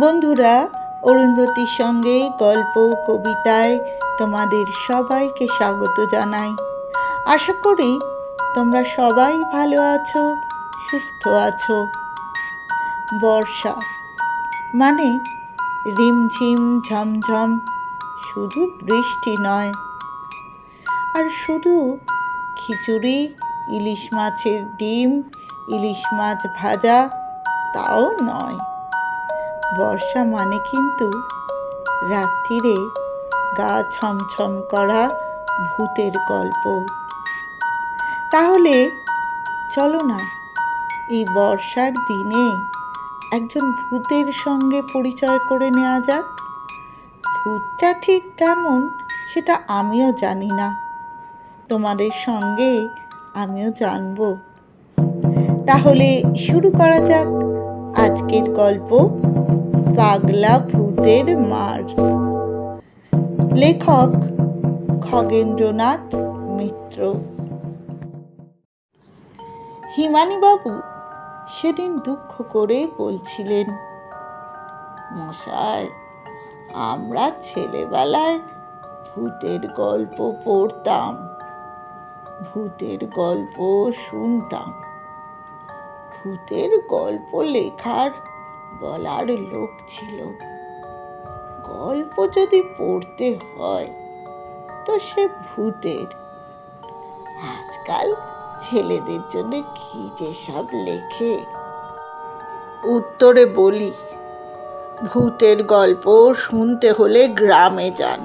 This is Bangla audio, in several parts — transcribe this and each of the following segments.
বন্ধুরা, অরুন্ধতির সঙ্গে গল্প কবিতায় তোমাদের সবাইকে স্বাগত জানাই। আশা করি তোমরা সবাই ভালো আছো, সুস্থ আছো। বর্ষা মানে রিমঝিম ঝমঝম, শুধু বৃষ্টি নয়, আর শুধু খিচুড়ি, ইলিশ মাছের ডিম, ইলিশ মাছ ভাজা তাও নয়। বর্ষা মানে কিন্তু রাত্রিরে গা ছমছম করা ভূতের গল্প। তাহলে চলো না, এই বর্ষার দিনে একজন ভূতের সঙ্গে পরিচয় করে নেওয়া যাক। ভূতটা ঠিক কেমন সেটা আমিও জানি না, তোমাদের সঙ্গে আমিও জানবো। তাহলে শুরু করা যাক আজকের গল্প, পাগলা ভূতের মার। লেখক খগেন্দ্রনাথ মিত্র। হিমানীবাবু সেদিন দুঃখ করে বলছিলেন, মশাই, আমরা ছেলেবেলায় ভূতের গল্প পড়তাম, ভূতের গল্প শুনতাম। ভূতের গল্প লেখার বলার লোক ছিল। গল্প যদি পড়তে হয় তো সে ভূতের। আজকাল ছেলেদের জন্য কি যে সব লেখে। উত্তরে বলি, ভূতের গল্প শুনতে হলে গ্রামে যান,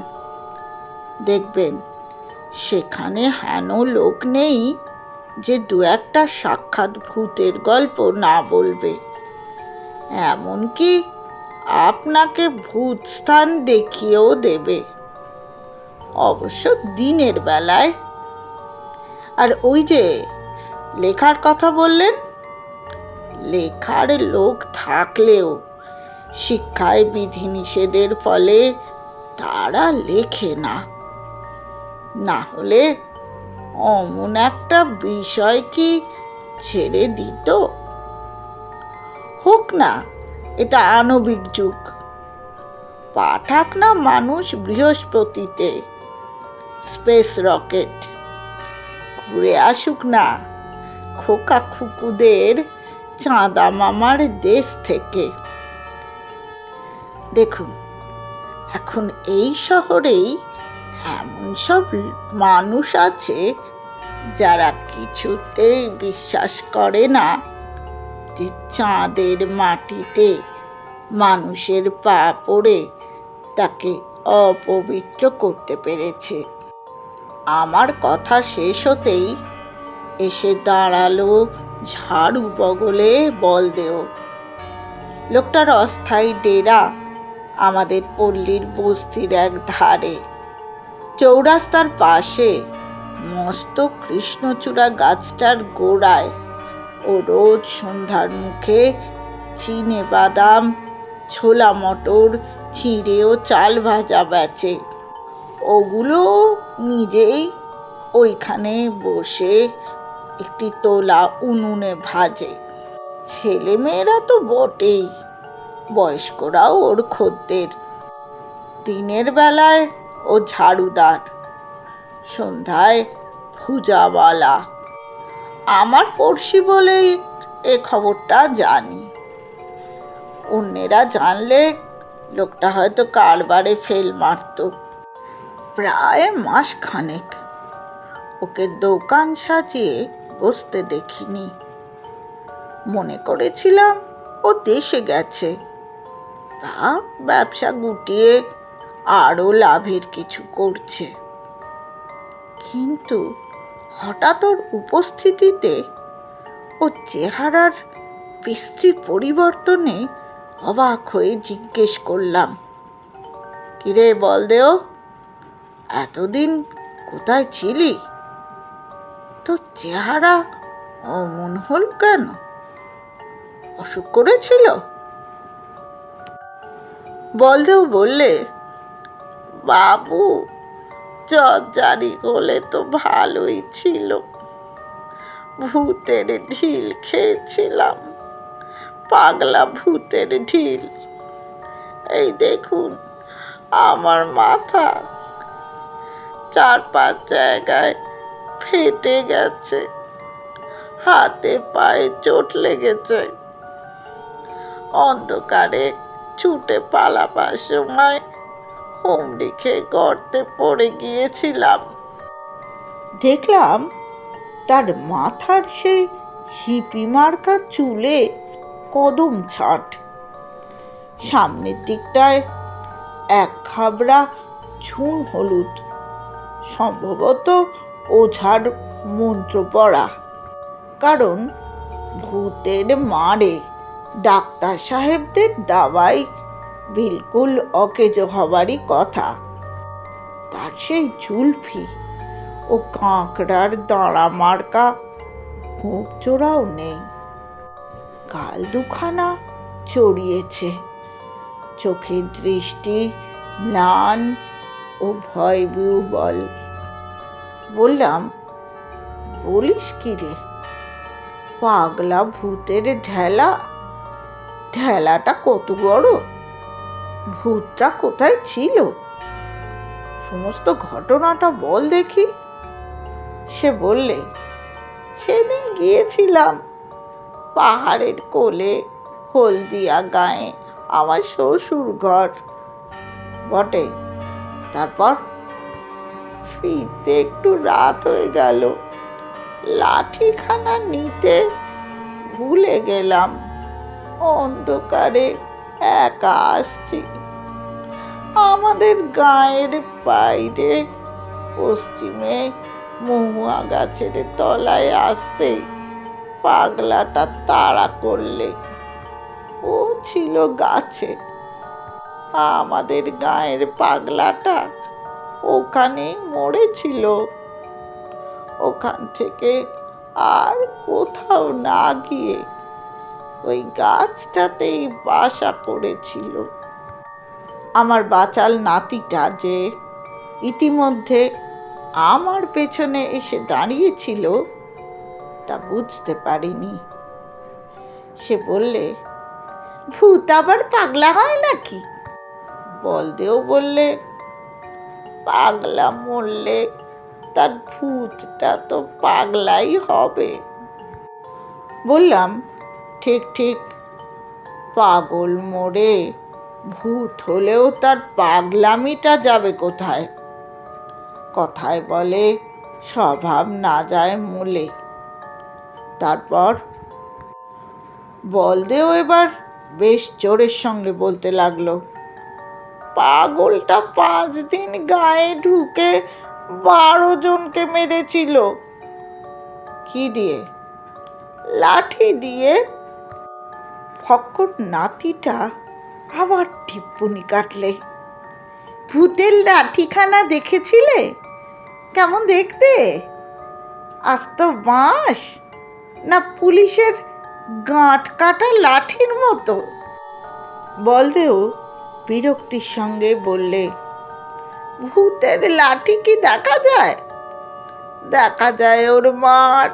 দেখবেন সেখানে হেন লোক নেই যে দু একটা সাক্ষাৎ ভূতের গল্প না বলবে। এমনকি আপনাকে ভূত স্থান দেখিয়েও দেবে, অবশ্য দিনের বেলায়। আর ওই যে লেখার কথা বললেন, লেখার লোক থাকলেও শিক্ষায় বিধিনিষেধের ফলে তারা লেখে না। না হলে অমন একটা বিষয় কি ছেড়ে দিত? হোক না এটা আণবিক যুগ, পাঠাক না মানুষ বৃহস্পতিতে স্পেস রকেট, ঘুরে আসুক না খোকা খুকুদের চাঁদা মামার দেশ থেকে। দেখুন, এখন এই শহরেই এমন সব মানুষ আছে যারা কিছুতেই বিশ্বাস করে না যে চাঁদের মাটিতে মানুষের পা পড়ে তাকে অপবিত্র করতে পেরেছে। আমার কথা শেষ হতেই এসে দাঁড়ালো ঝাড়ু বগলে বলদেও। লোকটার অস্থায়ী ডেরা আমাদের পল্লীর বস্তির এক ধারে, চৌরাস্তার পাশে মস্ত কৃষ্ণচূড়া গাছটার গোড়ায়। ও রোজ সন্ধ্যার মুখে চিনে বাদাম, ছোলা মটর, চিঁড়ে ও চাল ভাজা বেচে। ওগুলো নিজেই ওইখানে বসে একটি তোলা উনুনে ভাজে। ছেলেমেয়েরা তো বটেই, বয়স্করাও ওর খদ্দের। দিনের বেলায় ও ঝাড়ুদার, সন্ধ্যায় ভুজাওয়ালা। আমার পড়শি বলেই এ খবরটা জানি। অন্যেরা জানলে লোকটা হয়তো কারবারে ফেল মারত। প্রায় মাস খানেক ওকে দোকান সাজিয়ে বসতে দেখিনি। মনে করেছিলাম ও দেশে গেছে বা ব্যবসা গুটিয়ে আরও লাভের কিছু করছে। কিন্তু হঠাৎ ওর উপস্থিতিতে ও চেহারার বিশ্রী পরিবর্তনে অবাক হয়ে জিজ্ঞেস করলাম, কিরে বলদেও, এতদিন কোথায় ছিলি? তোর চেহারা অমন হল কেন? অসুখ করেছিল? বলদেও বললে, বাবু, জর্জারি হলে তো ভালোই ছিল। ভূতের ঢিল খেয়েছিলাম, পাগলা ভূতের ঢিল। এই দেখুন আমার মাথা 4-5 জায়গায় ফেটে গেছে, হাতে পায়ে চোট লেগেছে। অন্ধকারে ছুটে পালাবার সময় হুমড়ি খেয়ে গর্তে পড়ে গিয়েছিলাম। দেখলাম তার মাথার সেই হিপি মার্কা চুলে কদম ছাট, সামনের দিকটায় এক খাবড়া ঝুম হলুদ, সম্ভবত ওঝার মন্ত্র পড়া। কারণ ভূতের মারে ডাক্তার সাহেবদের দাওয়াই বিলকুল অকেজো হবারই কথা। তার সেই জুলফি ও কাঁকড়ার দাঁড়া মার্কা গোঁপ জোড়াও নেই, গাল দুখানা চড়িয়েছে, চোখের দৃষ্টি ম্লান ও ভয় বিহ্বল। বললাম, বলিস কি রে, পাগলা ভূতের ঢেলা? ঢেলাটা কত বড়? ভূতটা কোথায় ছিল? সমস্ত ঘটনাটা বল দেখি। সে বললে, সেদিন গিয়েছিলাম পাহাড়ের কোলে হলদিয়া গাঁয়ে আমার শ্বশুর ঘর। বটে, তারপর? ফিরতে একটু রাত হয়ে গেল, লাঠিখানা নিতে ভুলে গেলাম। অন্ধকারে একা আসছি। আমাদের গাঁয়ের বাইরে পশ্চিমে মহুয়া গাছের তলায় আসতে পাগলাটা তাড়া করলে। ও ছিল গাছে। আমাদের গাঁয়ের পাগলাটা ওখানেই মরেছিল। ওখান থেকে আর কোথাও না গিয়ে ওই গাছটাতেই বাসা করেছিল। আমার বাচাল নাতিটা যে ইতিমধ্যে আমার পেছনে এসে দাঁড়িয়েছিল তা বুঝতে পারিনি। সে বললে, ভূত আবার পাগলা হয় নাকি? বলদেও বললে, পাগলা মরলে তার ভূতটা তো পাগলাই হবে। বললাম, ঠিক ঠিক, পাগল মরে ভূত হলেও তার পাগলামিটা যাবে কোথায়? কথায় বলে স্বভাব না যায় মূলে। তারপর? বলদেও এবার বেশ জোরের সঙ্গে বলতে লাগলো, পাগলটা 5 দিন গায়ে ঢুকে 12 জনকে মেরেছিল। কি দিয়ে? লাঠি দিয়ে। ফক্কর নাতিটা আবার টিপ্পনি কাটলে, ভূতের লাঠিখানা দেখেছিলে? কেমন দেখতে? আস্ত বাঁশ না পুলিশের গাঁট কাটা লাঠির মতো? বলদেও বিরক্তির সঙ্গে বললে, ভূতের লাঠি কি দেখা যায়? দেখা যায় ওর মার।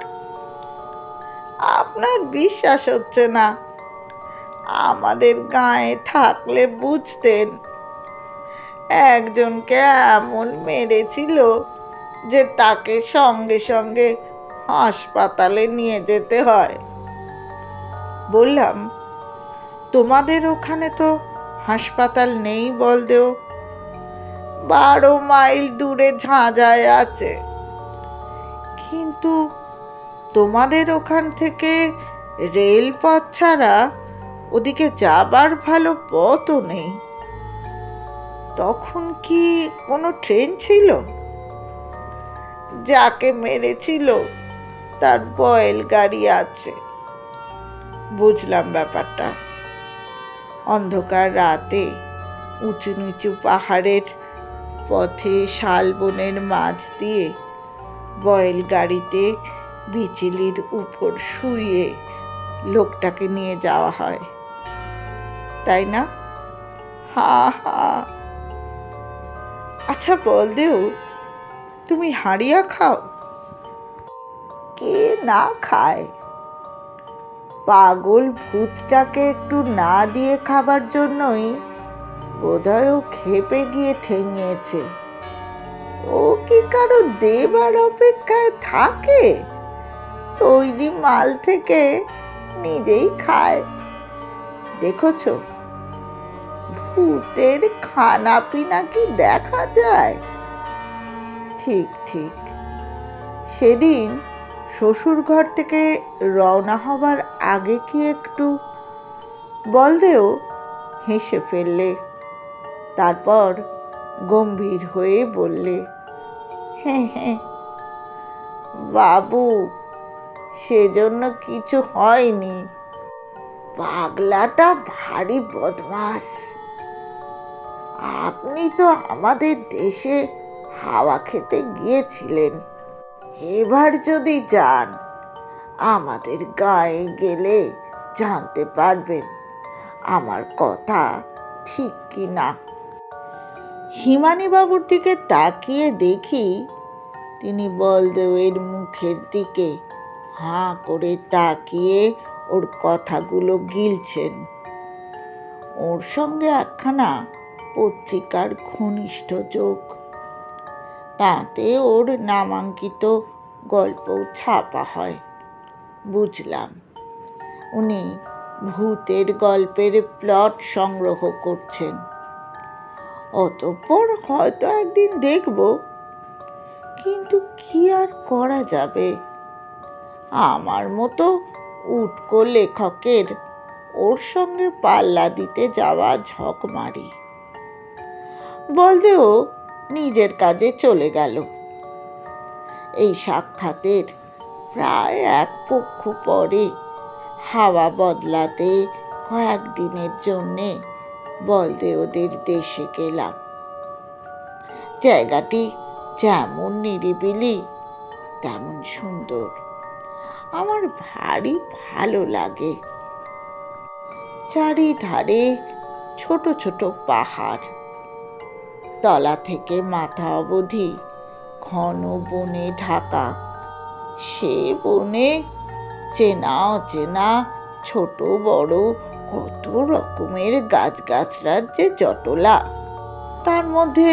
আপনার বিশ্বাস হচ্ছে না? আমাদের গাঁয়ে থাকলে বুঝতেন। একজনকে এমন মেরেছিল যে তাকে সঙ্গে সঙ্গে হাসপাতালে নিয়ে যেতে হয়। বললাম, তোমাদের ওখানে তো হাসপাতাল নেই বলদেও। 12 মাইল দূরে ঝাঁঝায় আছে। কিন্তু তোমাদের ওখান থেকে রেলপথ ছাড়া ওদিকে যাবার ভালো পথও নেই। তখন কি কোনো ট্রেন ছিল? যাকে মেরেছিল তার বয়েল গাড়ি আছে। বুঝলাম ব্যাপারটা। অন্ধকার রাতে উঁচু নিচু পাহাড়ের পথে শালবনের মাঝ দিয়ে বয়েল গাড়িতে বিচিলির উপর শুইয়ে লোকটাকে নিয়ে যাওয়া হয়, তাই না? হা হা। আচ্ছা বলদেও, তুমি হাঁড়িয়া খাও? কে না খায়? পাগল ভূতটাকে একটু না দিয়ে খাবার জন্যই বোধহয় ও খেপে গিয়ে ঠেঙিয়েছে। ও কি কারো দেবার অপেক্ষায় থাকে? তৈরি মাল থেকে নিজেই খায়। দেখছ, ভূতের খানা পিনা কি দেখা যায়? ঠিক ঠিক। সেদিন শ্বশুর ঘর থেকে রওনা হবার আগে কি একটু? বলদেও হেসে ফেললে। তারপর গম্ভীর হয়ে বললে, হ্যাঁ হ্যাঁ বাবু, সেজন্য কিছু হয়নি। পাগলাটা ভারী বদমাস। আপনি তো আমাদের দেশে হাওয়া খেতে গিয়েছিলেন। এবার যদি যান, আমাদের গায়ে গেলে জানতে পারবেন আমার কথা ঠিক কি না। হিমানীবাবুর দিকে তাকিয়ে দেখি তিনি বলদেবের মুখের দিকে হাঁ করে তাকিয়ে ওর কথাগুলো গিলছেন। ওর সঙ্গে একখানা পত্রিকার ঘনিষ্ঠ যোগ, তাতে ওর নামাঙ্কিত গল্প ছাপা হয়। বুঝলাম উনি ভূতের গল্পের প্লট সংগ্রহ করছেন। অতঃপর হয়তো একদিন দেখব, কিন্তু কি আর করা যাবে? আমার মতো উটকো লেখকের ওর সঙ্গে পাল্লা দিতে যাওয়া ঝক মারি। বলদেও নিজের কাজে চলে গেল। এই সাক্ষাতের প্রায় এক পক্ষ পরে হাওয়া বদলাতে কয়েকদিনের জন্যে বলদেওদের দেশে গেলাম। জায়গাটি যেমন নিরিবিলি তেমন সুন্দর। আমার ভারী ভালো লাগে। চারিধারে ছোট ছোট পাহাড়, তলা থেকে মাথা অবধি ঘন বনে ঢাকা। সে বনে চেনা অচেনা ছোট বড় কত রকমের গাছগাছড়ার যে জটলা। তার মধ্যে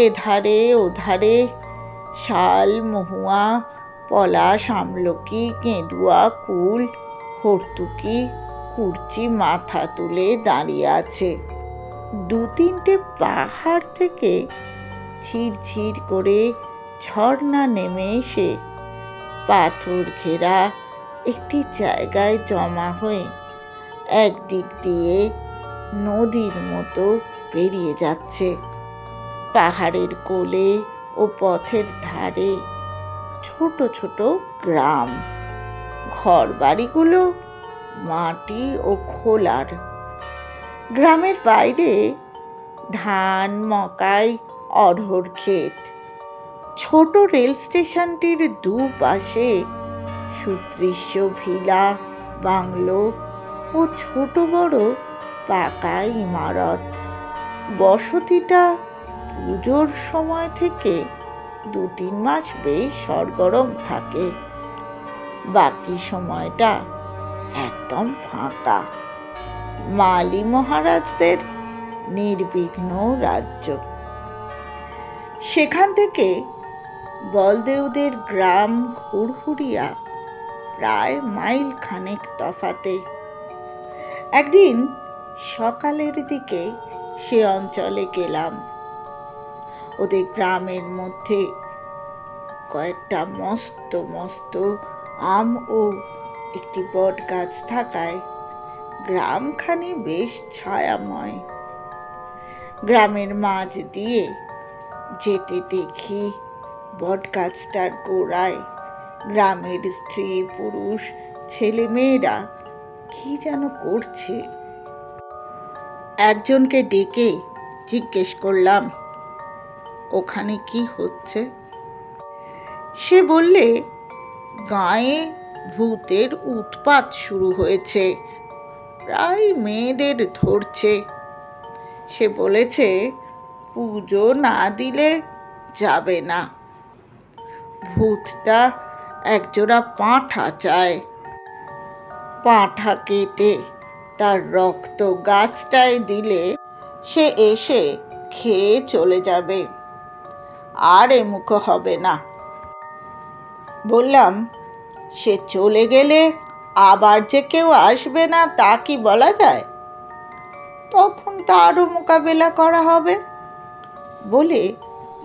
এধারে ওধারে শাল, মহুয়া, পলাশ, আমলকি, কেঁদুয়া, কুল, হর্তুকি, কুরচি মাথা তুলে দাঁড়িয়ে আছে। দু তিনটে পাহাড় থেকে ঝিরঝির করে ঝর্ণা নেমে এসে পাথর ঘেরা একটি জায়গায় জমা হয়ে একদিক দিয়ে নদীর মতো বেরিয়ে যাচ্ছে। পাহাড়ের কোলে ও পথের ধারে ছোট ছোট গ্রাম। ঘর বাড়িগুলো মাটি ও খোলার। গ্রামের বাইরে ধান, মকাই, অড়হর ক্ষেত। ছোট রেল স্টেশনটির দুপাশে সুদৃশ্য ভিলা, বাংলো ও ছোট বড় পাকা ইমারত। বসতিটা পুজোর সময় থেকে 2-3 মাস বেশ সরগরম থাকে। বাকি সময়টা একদম ফাঁকা। মালি মহারাজদের নির্বিঘ্ন রাজ্য। সেখান থেকে বলদেওদের গ্রাম ঘুরঘুরিয়া প্রায় মাইল খানেক তফাতে। একদিন সকালের দিকে সে অঞ্চলে গেলাম। ওদের গ্রামের মধ্যে কয়েকটা মস্ত মস্ত আম ও একটি বট গাছ থাকায় গ্রামখানি বেশ ছায়াময়। গ্রামের মাঝ দিয়ে যেতে দেখি বট গাছটার গোড়ায় গ্রামের স্ত্রী পুরুষ ছেলে মেয়েরা কি যেন করছে। একজনকে ডেকে জিজ্ঞেস করলাম, ওখানে কি হচ্ছে? সে বললে, গাঁয়ে ভূতের উৎপাত শুরু হয়েছে, প্রায় মেয়েদের ধরছে। সে বলেছে পুজো না দিলে যাবে না। ভূতটা একজোড়া পাঁঠা চায়। পাঁঠা কেটে তার রক্ত গাছটায় দিলে সে এসে খেয়ে চলে যাবে, আর এমুখ হবে না। বললাম, সে চলে গেলে আবার যে কেউ আসবে না তা কি বলা যায়? তখন তারও মোকাবেলা করা হবে। বলে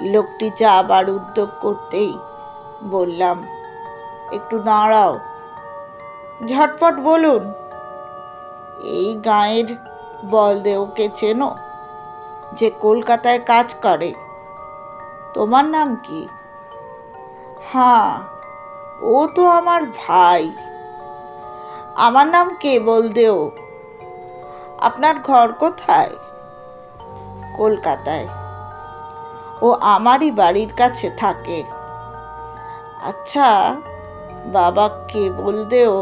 লোকটি যাবার উদ্যোগ করতেই বললাম, একটু দাঁড়াও। ঝটপট বলুন, এই গাঁয়ের বলদেওকে চেনো, যে কলকাতায় কাজ করে? তোমার নাম কি? হ্যাঁ, ও তো আমার ভাই। আমার নাম কেবল দেও। আপনার ঘর কোথায়? কলকাতায়। ও আমারই বাড়ির কাছে থাকে। আচ্ছা, বাবা কেবল দেও,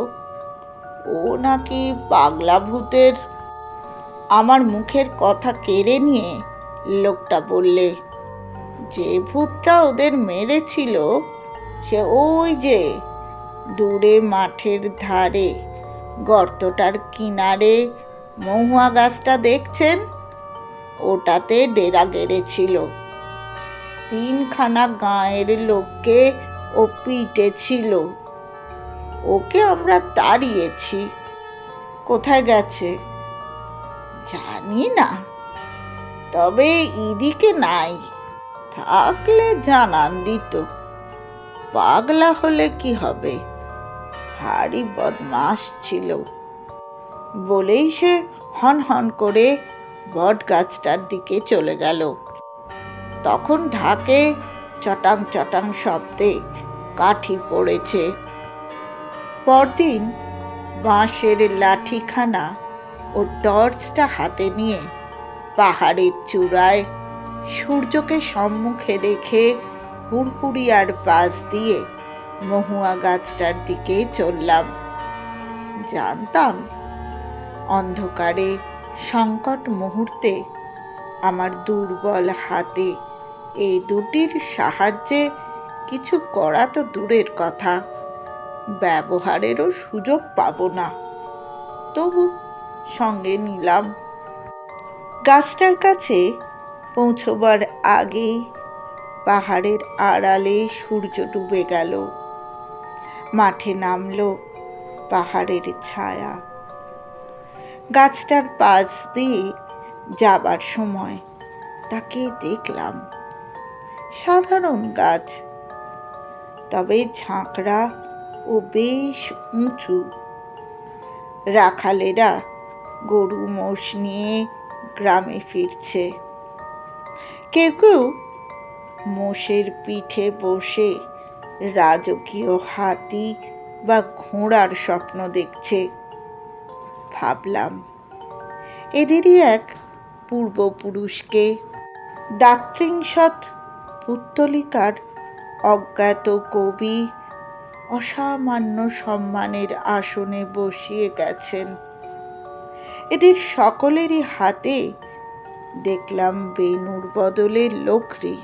ও নাকি পাগলা ভূতের। আমার মুখের কথা কেড়ে নিয়ে লোকটা বললে, যে ভূতটা ওদের মেরেছিল সে ওই যে দূরে মাঠের ধারে গর্তটার কিনারে মহুয়া গাছটা দেখছেন, ওটাতে ডেরা গেড়েছিল। 3খানা গাঁয়ের লোককে ও পিটেছিল। ওকে আমরা তাড়িয়েছি। কোথায় গেছে জানি না, তবে এদিকে নাই। থাকলে জানান দিত। পাগলা হলে কি হবে, ভারী বদমাশ ছিল। বলেই সে হন হন করে বট গাছটার দিকে চলে গেল। তখন ঢাকে চটাং চটাং শব্দে কাঠি পড়েছে। পরদিন বাঁশের লাঠিখানা ও টর্চটা হাতে নিয়ে পাহাড়ের চূড়ায় সূর্যকে সম্মুখে রেখে হুড়হুড়িয়ার পাশ দিয়ে মহুয়া গাছটার দিকে চললাম। জানতাম অন্ধকারে সংকট মুহূর্তে আমার দুর্বল হাতে এই দুটির সাহায্যে কিছু করা তো দূরের কথা, ব্যবহারেরও সুযোগ পাব না। তবু সঙ্গে নিলাম। গাছটার কাছে পৌঁছবার আগেই পাহাড়ের আড়ালে সূর্য ডুবে গেল। মাঠে নামলো পাহাড়ের ছায়া। গাছটার পাশ দিয়ে যাবার সময় তাকে দেখলাম। সাধারণ গাছ, তবে ঝাঁকড়া ও বেশ উঁচু। রাখালেরা গরু মোষ নিয়ে গ্রামে ফিরছে। কেউ কেউ মোষের পিঠে বসে রাজকীয় হাতি বা ঘোড়ার স্বপ্ন দেখছে। ভাবলাম, এদেরই এক পূর্বপুরুষকে দাত্রিংশৎ পুত্তলিকার অজ্ঞাত কবি অসামান্য সম্মানের আসনে বসিয়ে গেছেন। এদের সকলেরই হাতে দেখলাম বেনুর বদলে লোকরি।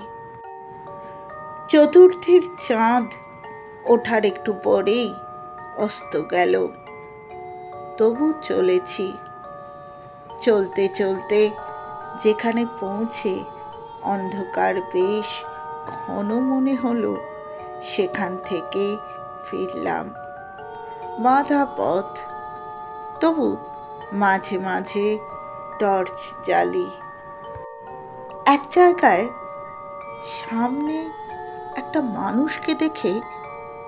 চতুর্থীর চাঁদ ওঠার একটু পরেই অস্ত গেল। তবু চলেছি। চলতে চলতে যেখানে পৌঁছে অন্ধকার বেশ ঘন মনে হলো, সেখান থেকে ফিরলাম। বাঁধা পথ, তবু মাঝে মাঝে টর্চ জ্বালি। এক জায়গায় সামনে একটা মানুষকে দেখে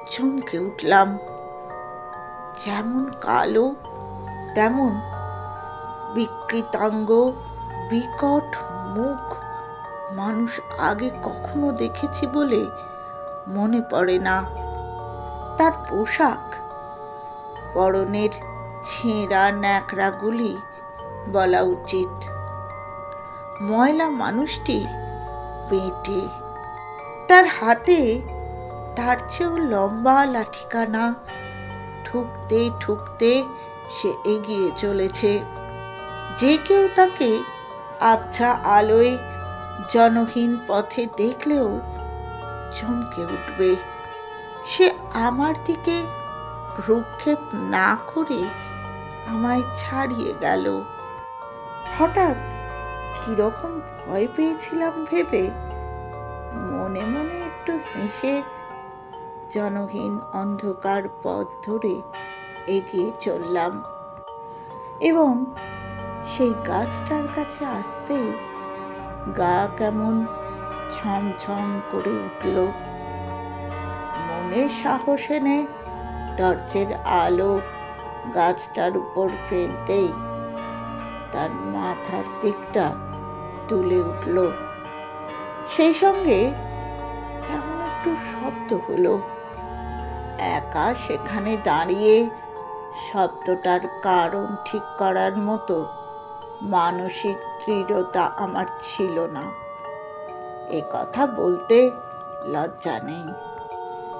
চমকে উঠলাম। যেমন কালো তেমন বিকৃতাঙ্গ, বিকট মুখ। মানুষ আগে কখনো দেখেছি বলে মনে পড়ে না। তার পোশাক, পরনের ছেঁড়া ন্যাকড়াগুলি বলা উচিত। ময়লা মানুষটি বেঁটে। তার হাতে তার চেয়েও লম্বা লাঠিখানা। ঠুকতে ঠুকতে সে এগিয়ে চলেছে। যে কেউ তাকে আবছা আলোয় জনহীন পথে দেখলেও চমকে উঠবে। সে আমার দিকে ভ্রুক্ষেপ না করে আমায় ছাড়িয়ে গেল। হঠাৎ কিরকম ভয় পেয়েছিলাম ভেবে মনে মনে একটু হেসে জনহীন অন্ধকার পথ ধরে এগিয়ে চললাম এবং সেই গাছটার কাছে আসতেই গা কেমন ছমছম করে উঠল। মনে সাহস এনে টর্চের আলো গাছটার উপর ফেলতেই তার মাথার দিকটা তুলে উঠল। সেই সঙ্গে কেমন একটু শব্দ হলো। একা সেখানে দাঁড়িয়ে শব্দটার কারণ ঠিক করার মতো মানসিক দৃঢ়তা আমার ছিল না। এ কথা বলতে লজ্জা নেই।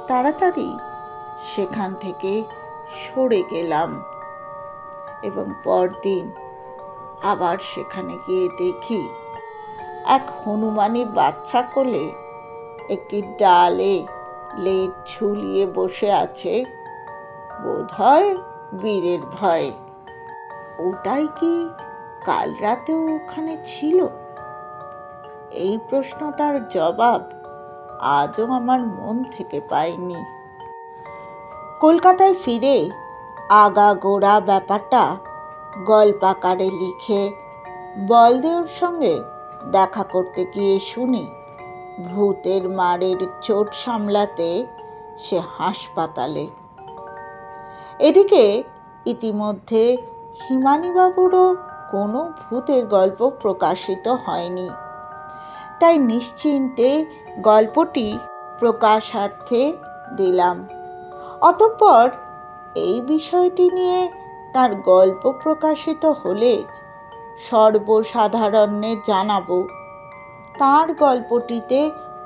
তাড়াতাড়ি সেখান থেকে সরে গেলাম এবং পরদিন আবার সেখানে গিয়ে দেখি এক হনুমানি বাচ্চা কোলে একটি ডালে লেজ ঝুলিয়ে বসে আছে, বোধহয় বীরের ভয়ে। ওটাই কি কাল রাতেও ওখানে ছিল? এই প্রশ্নটার জবাব আজও আমার মন থেকে পাইনি। কলকাতায় ফিরে আগাগোড়া ব্যাপারটা গল্পাকারে লিখে বলদেওর সঙ্গে দেখা করতে গিয়ে শুনি ভূতের মারের চোট সামলাতে সে হাসপাতালে। এদিকে ইতিমধ্যে হিমানীবাবুরও কোনো ভূতের গল্প প্রকাশিত হয়নি, তাই নিশ্চিন্তে গল্পটি প্রকাশার্থে দিলাম। অতঃপর এই বিষয়টি নিয়ে তার গল্প প্রকাশিত হলে সর্বসাধারণে জানাবো। তার গল্পটিতে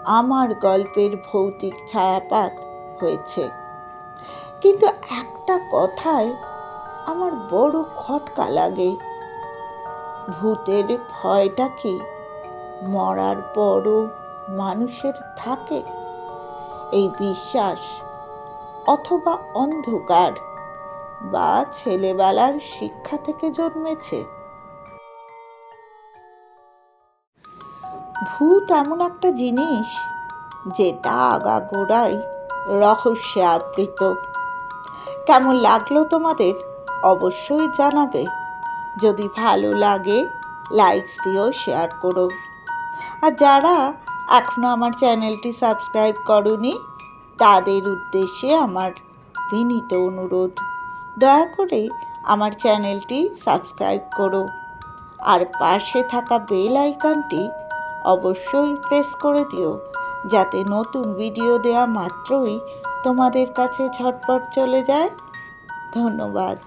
আমার গল্পের ভৌতিক ছায়াপাত হয়েছে। কিন্তু একটা কথায় আমার বড় খটকা লাগে। ভূতের ভয়টা কি মরার পরও মানুষের থাকে? এই বিশ্বাস অথবা অন্ধকার বা ছেলেবেলার শিক্ষা থেকে জন্মেছে? ভূত এমন একটা জিনিস যেটা আগাগোড়াই রহস্যে আবৃত। কেমন লাগলো তোমাদের অবশ্যই জানাবে। যদি ভালো লাগে লাইকস দিও, শেয়ার করো। আর যারা এখনো আমার চ্যানেলটি সাবস্ক্রাইব করোনি তাদের উদ্দেশ্যে আমার বিনীত অনুরোধ, দয়া করে আমার চ্যানেলটি সাবস্ক্রাইব করো আর পাশে থাকা বেল আইকনটি অবশ্যই প্রেস করে দিও, যাতে নতুন ভিডিও দেওয়া মাত্রই তোমাদের কাছে ঝটপট চলে যায়। ধন্যবাদ।